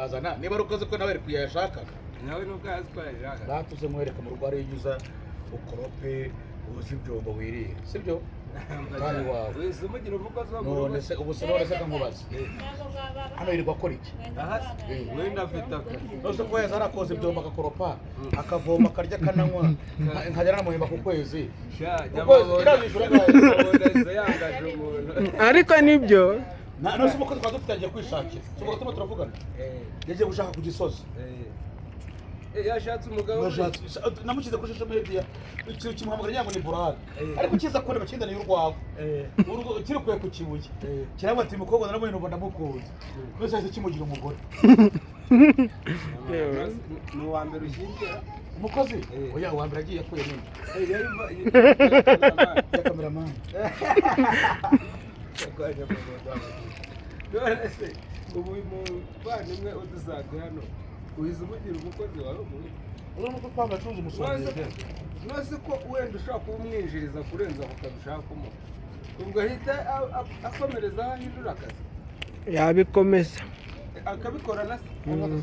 kuyazana niba rukoze ko nawe ari kuyashakaga nawe nubwo yazi ko yashaka batuze mwereka mu rugo ari yuza ukorope uzi ibyombo wirira sibyo kandi wawe wese umugira uvuga zo none se ubu se none se kankubaza hano yirirwa akora iki aha we ndafite akazi nose ko yeza arakoze ibyombo akakoropa akavoma akarya kananywa nkajya namuhemba ku kwezi ariko nibyo nose umukozi kwa dutangiye kwishakira tuvuga tuma turavugana yagiye gushaka ku Gisozi yashatse umugabo namukize kuri social media kimuhamagara yango ni burari ariko kiza kone bakindana y'urwago urugo kirikuye ku kibuye kiraba ati mukobwa naramuye no ndamukunze nose ahise kimugira umugore ni wa mbere ushingira umukozi oya wa mbere agiye kuye nini ya cameraman ubu mu bana udusanga hano uhize umugira umukozi wawe uri mu kwanga cyuze umusonga nose ko wenda ushaka kumwinjiriza kurenza ukabishakamo ubwo ahita akomereza ahindura akazi yabikomeza akabikora na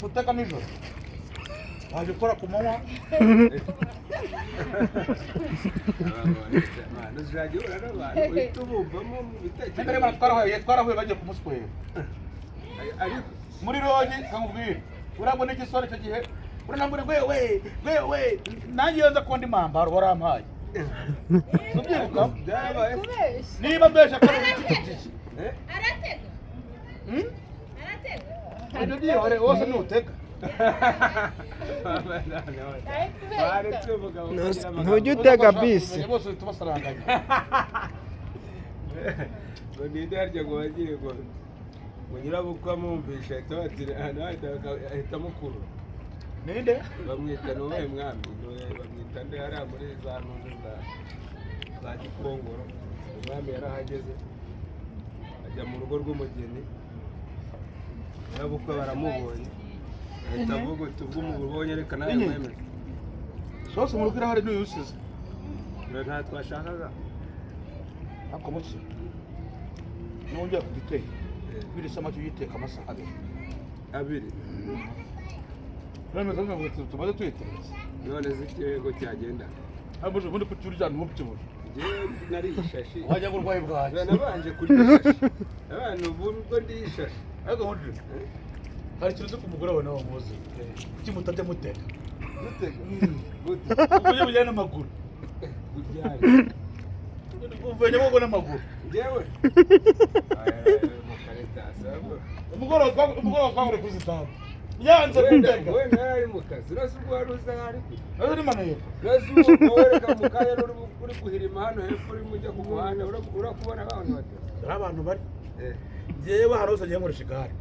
uteka nijoro waje gukora ku manywa nuzajya uhura n'abantu uhita ubumvamo mu bitekerezo twarahuye bagiye kumuswera ariko muri rogi kamubwira urabona igisore icyo gihe uranambure wewe nanjye yoza ko ndi mambaro warampaye subyibuka byabaye niba mbesha ko ari iki aratega ibyo byihore wose nutega ntujya utega bisi bose tubasaranganya ngo ninde harya ngo bagiye ngo nyirabukwe amwumvisha ahita amukurura ninde bamwita n'uwuhe mwami bamwita nde hariya muri za ntuzi za Gikongoro umwami yarahageze ajya mu rugo rw'umugeni nyirabukwe baramubonye ahita avuga uti ubwo umubonye reka nawe mwemeze sose mu rugo irahari n'uyusize nta twashakaga ako musi nongera kugiteka biri samaki uyiteka amasaha abiri none ngo tumaze tuyiteretse none z'ikirego cyagenda abuje ubundi kuturya ntubukibura jewe nari ishashi wajya ngo urwaye bwaje nabanje kurya ishashi abantu ubwo ndi ishashi ariko nkuje hari ikintu ku mugore wawe nawe muzi kuki mutajya muteka gute ubwo bujyana n'amaguru guryari uvenye wowe n'amaguru jewe umugoroba twangure kuzitanga yanze kuteka wenda yari mu kazi urasi ubwo wari uza hari nazo ni maneko urasi ubwo wereka mu kanya uri guhirima hano hepfo uri mujya ku muhanda urakubona abantu batatu hari abantu bari njyewe hano hose ngiye nkoresha igare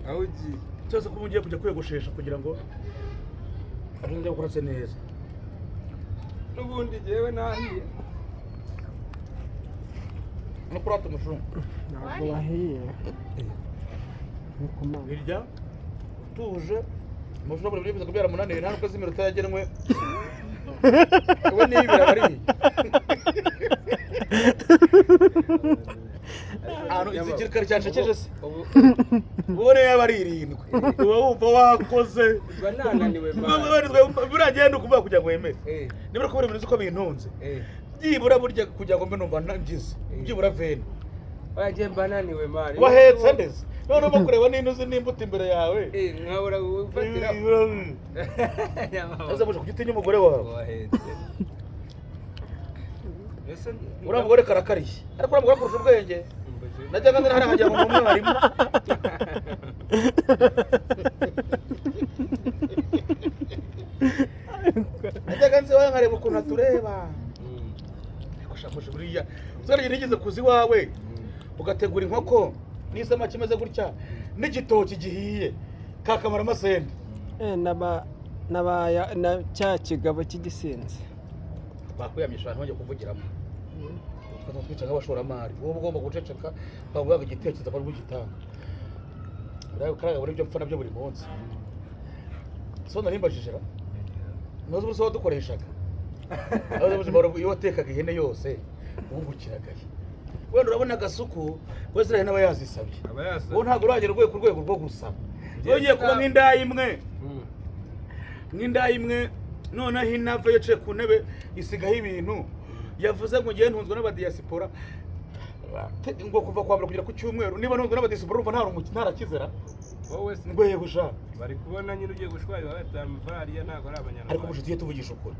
aho ugiye cyose ko mugiye kujya kwiyogoshesha kugira ngo abinjye gukora se neza n'ubundi jewe nahiye no kurata umushumba ntabwo wahiye birya utuje umushumba buri bivuze kubyara munaniye nta nuko z'iminota yagenwe we n'ibira bari ahantu izikirikari cyaceceje se ubone yaba ari irindwi uba wumva wakoze banananiwe buragenda ukuvuga kugira ngo wemere nibura kubera ibintu uko bintunze byibura burya kugira ngo mbe numva ngize byibura veni wagiye bananiwe mari wahetse ndetse none uba kureba n'intuzi n'imbuto imbere yawe nkabura gufatira aza muje kugitinya umugore wawe wahetse uriya mugore karakariye ariko uriya mugore kurusha ubwenge najyaga nzira hariya nkagira ngo ni umwarimu najyaga nzira nkareba ukuntu atureba ariko shamushe buriya uzaragira nigeze kuza iwawe ugategura inkoko n'isamaki imeze gutya n'igitoki gihiye kakamara amasende na cya kigabo cy'igisinzi bakuyamisha abantu bajya kuvugiramo twica nk'abashoramari wowe ugomba guceceka bavuga igitekerezo ko rw'igitanga karaga buri byo mpfa nabyo buri munsi so narimbajije ra noze ubuso wadukoreshaga iyo watekaga ihene yose wungukiragaye wenda urabona agasuku wese nawe yazisabye wowe ntabwo uragera ku rwego rwo gusaba Ogiye kuba nk'indaya imwe nk'indaya imwe noneho inava yicaye ku ntebe isigaho ibintu yavuze ngo ngiye ntunzwe n'abadiyasipora ngo kuva kwa mbere kugera ku cyumweru niba ntunzwe n'abadiyasipora urumva ntarakizera wowe ngo yego sha bari kubona nyine ugiye gushwara bariya ntabwo ari abanyarwanda ariko mushuti ye tuvugisha ukuri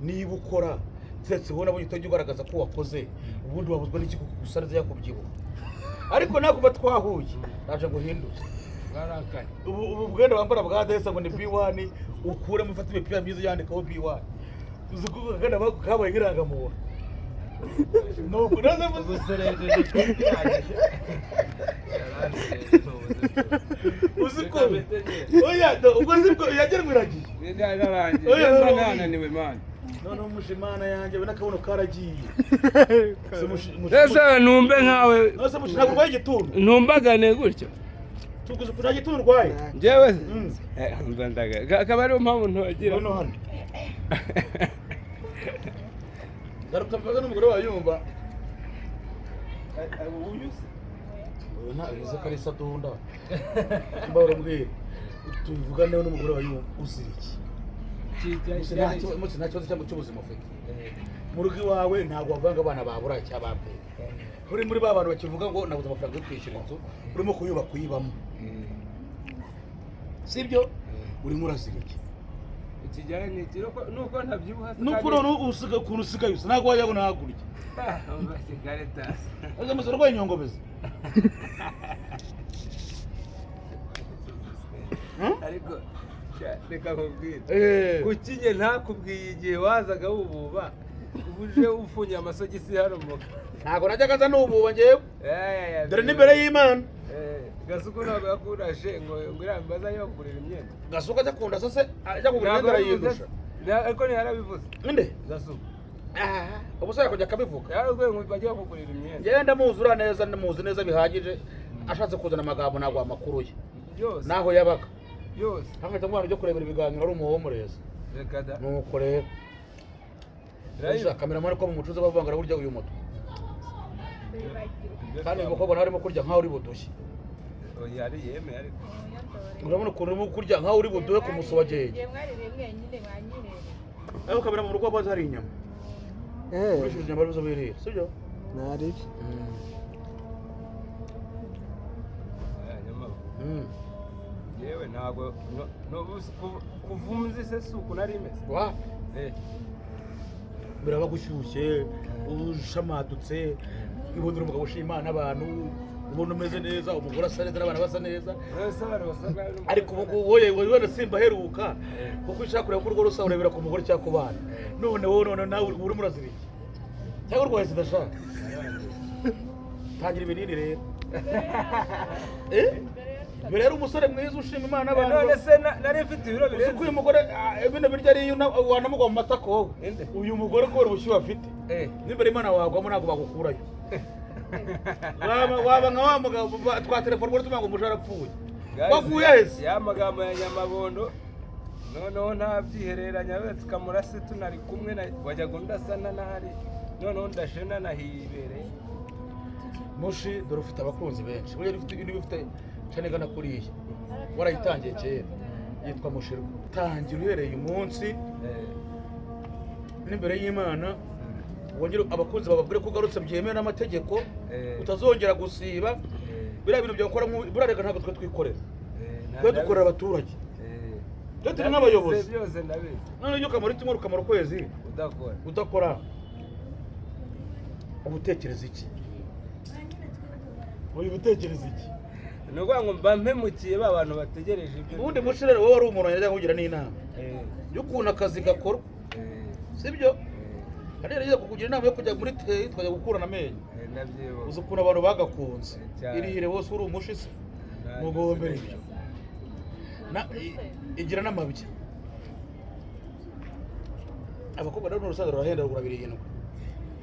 niba ukora ndetse ubona abonye utajya ugaragaza ko wakoze ubundi wabuzwa n'iki gusariza yakubyibuha ariko ntabwo kuba twahuye naje ngo uhindure ubu bwenda wambara bwa desa ngo ni B1 ukuremo ufata imipira myiza yandikaho B1 uzi ko kagana kabaye nk'irangamuntu nuko naze muserejeje uzi ko oya ubwo sibwo yagerwe iragiye oya nananiwe man none umushimana yanjye n'akabuno karagiye ese numbe nkawe nose mushaka urwaye igituntu ntumbagane gutyo tuguze kuri igituntu urwaye njyewe mbandaga akaba ariyo mpamvu ntuwagira hano hano garuka mvaga n'umugore wawe yumva uyuse nta bize karisa dunda mbahora mbwira tuvuganeho n'umugore wawe yumva uzira iki nta kibazo cy'ubuzima ufite mu rugo iwawe ntabwo wavanga abana babura cyangwa bapfuye uri muri ba bantu bakivuga ngo nabuze amafaranga yo kwishyura inzu urimo kuyubaka uyibamo sibyo urimo urazira iki ikijyanye nuko ntabyibuha nuko none usiga ukuntu usigaye usa ntabwo wajyabona hagurya aza amasoro rwaye inyongobeza ariko reka nkubwire kuki njye ntakubwiye igihe wazaga wububa uje ufunye amasogisi hano muka ntabwo najyaga aza n'ububa njyewe dore n'imbere y'Imana gasuku ntabwo yakurashe ngo irambaza yo kugurira imyenda gasuku ajya kunda sose ajya kugura imyenda arayindusha ariko ntiyarabivuze nde gasuku ubusore kujya akabivuga yararwaye ngo bajya kugurira imyenda ngenda muzura neza muzi neza bihagije ashatse kuzana amagambo ntabwo amakuru ye yose naho yabaga yose hafite umwana ujya kurebera ibiganiro ari umuhomureza reka da nuko rero Raisa kameramani ko mu mucuza bavanga burya uyu moto kandi uyu mukobwa nawe arimo kurya nkaho uri budushye yari yeme ariko urabona ukuntu urimo kurya nkaho uri buduhe ku muso wa jeje aho kamera mu rugo baza hari inyama urishije inyama bizo birira sibyo naribi yewe ntabwo kuvumza se suku nari imeze wa biraba gushyushye ushamadutse ibonera umugabo ushima n'abantu ubona umeze neza umugore asa neza n'abana basa neza ariko ubu wowe wenda simba heruka kuko ushaka kureba ko urwo rusa urebera ku mugore cyangwa ku bana none wowe nawe urimo urazira iki cyangwa urwaye sida shaka tangira ibinini rero mbere yari umusore mwiza ushima Imana n'abantu none se nari mfite ibiro birenze uko uyu mugore bino birya ari wanamugwa mu matako wowe uyu mugore kubera ubushyuhe afite n'imbere Imana wagwamo ntabwo bagukurayo waba nka wa mugabo twa telefone uri tuvuga ngo umujara apfuye waguye hese ya magambo ya Nyamabondo noneho ntabyihereranya we tukamurase tunari kumwe wajyaga undasana nahari noneho ndashena nahibereye mushi dore ufite abakunzi benshi buriya niba ufite canegana kuriya warayitangiye kera yitwa mushirwa tangira uhereye umunsi n'imbere y'Imana wongera abakunzi bababwire ko ugarutse byemewe n'amategeko utazongera gusiba biriya bintu byakora burarega ntabwo twe twikorera twe dukorera abaturage twe turi nk'abayobozi none iyo ukamara itumwe ukamara ukwezi udakora ubutekereza iki uyu butekereza iki ni ukuvuga ngo mba mpemukiye ba bantu bategereje ibyo ubundi mushirere wowe ari umuntu yajya kugira n'inama y'ukuntu akazi gakorwa sibyo hari yari kukugira inama yo kujya muri teye twajya gukurana amenyo uzi ukuntu abantu bagakunze irihire wose uri umushisi mugombere ibyo igira n'amabya abakobwa rero n'urusaza rurahenda rugura 700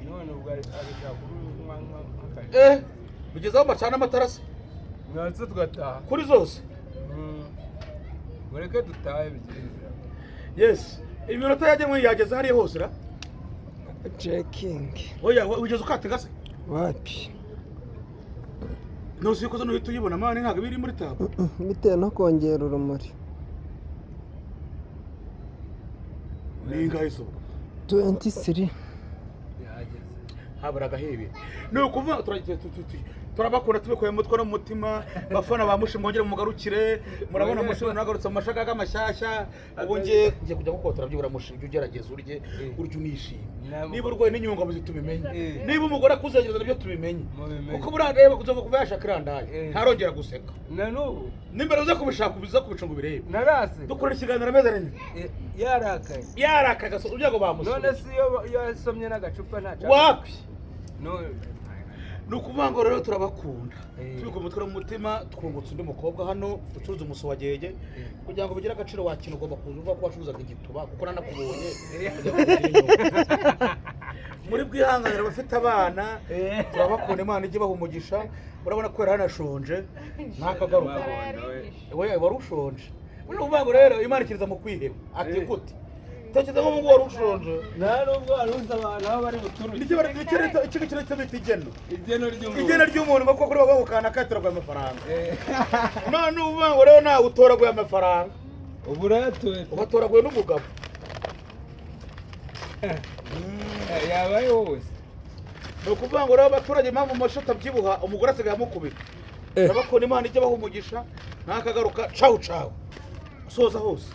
none ubwo ari abishaka kunywa bigezaho macana amatarasi mwatse tugataha kuri zose mureke dutahe bigirira yes iminota yagenwe yageze hariya hose ra checking oya ugeze ukatega se wapi ntuzi ko uhita uyibona mani ntabwo biri muri tabu bitewe no kongera urumuri ni ingahe izuba 23 habura agahebe ni ukuvuga turabakunda tubikuye mu mutwe no mu mutima bafana ba mushi mwongere mugarukire murabona mushi nagarutse mu mashagaga amashyashya ubu ngiye kujya gukotora byibura mushi ujye ugerageza urye unishime niba urwaye n'inyungamuzi tubimenye niba umugore akuzengereza nabyo tubimenye kuko burareba kuzava kuva yashaka irandaye ntarongera guseka na n'ubu n'imbere uza kubishaka ubiza kubicunga ubirebe narase dukorera ikiganiro amezi arindwi yarakaye gasa ugira ngo bamusure none si iyo yasomye n'agacupa ntaca wapi no ni ukuvuga ngo rero turabakunda tubikuye umutwe no mu mutima twungutse undi mukobwa hano ucuruza umuso wa gege kugira ngo bigire agaciro wakina ugomba kuza uvuga ko wacuruzaga igituba kuko nanakubonye muri bwihanganira abafite abana turabakunda Imana ijye baha umugisha urabona ko yari hanashonje ntakagaruka we wari ushonje ni ukuvuga ngo rero Imana ikiriza mu kwiheba ati gute tekereza nko ngo wari ushonje nta nubwo waruzi abantu aho bari buturuke ikintu kiretse bita igeno igeno ry'umuntu kuko kuri baba gukana katiraguye amafaranga none uvuga ngo rero nawe utoraguye amafaranga ubu urayatuye ubatoraguye n'umugabo yabaye wowe ni ukuvuga ngo rero abaturage impamvu amashu atabyibuha umugore asigaye amukubita urabakunda Imana ijya baha umugisha ntakagaruka cawu cawu soza hose